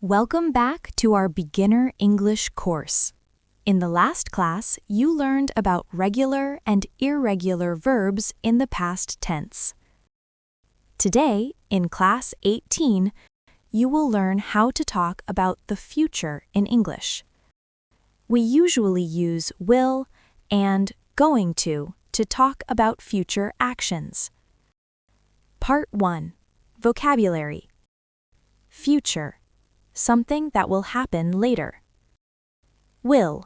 Welcome back to our beginner English course. In the last class, you learned about regular and irregular verbs in the past tense. Today, in Class 18, you will learn how to talk about the future in English. We usually use will and going to talk about future actions. Part 1. Vocabulary. Future. Something that will happen later. Will,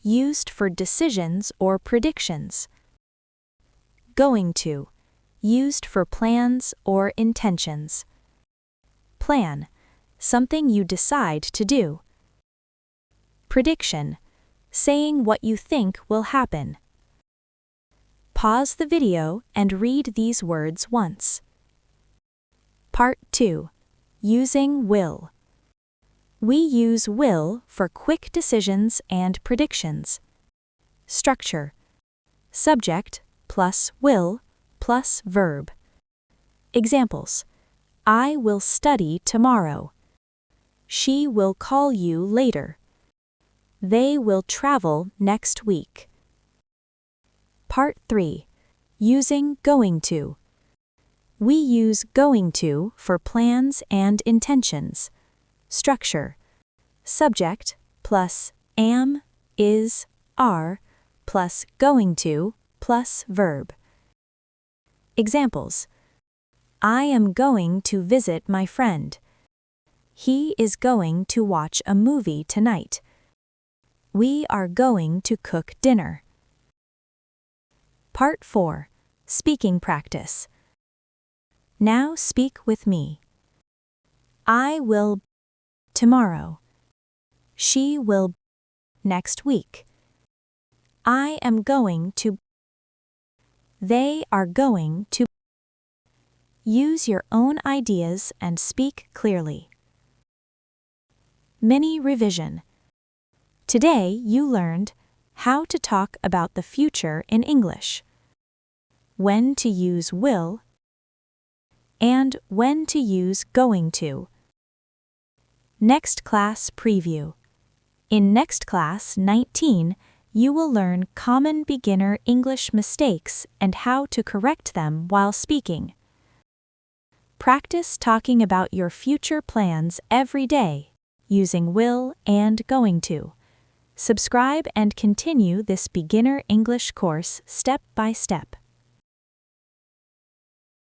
used for decisions or predictions. Going to, used for plans or intentions. Plan, something you decide to do. Prediction, saying what you think will happen. Pause the video and read these words once. Part 2. Using will. We use will for quick decisions and predictions. Structure. Subject plus will plus verb. Examples. I will study tomorrow. She will call you later. They will travel next week. Part 3. Using going to. We use going to for plans and intentions. Structure. Subject plus am, is, are, plus going to plus verb. Examples. I am going to visit my friend. He is going to watch a movie tonight. We are going to cook dinner. Part 4. Speaking practice. Now speak with me. I will tomorrow. She will next week. I am going to. They are going to. Use your own ideas and speak clearly. Mini revision. Today you learned how to talk about the future in English, when to use will, and when to use going to. Next class preview. In next class 19, you will learn common beginner English mistakes and how to correct them while speaking. Practice talking about your future plans every day, using will and going to. Subscribe and continue this beginner English course step by step.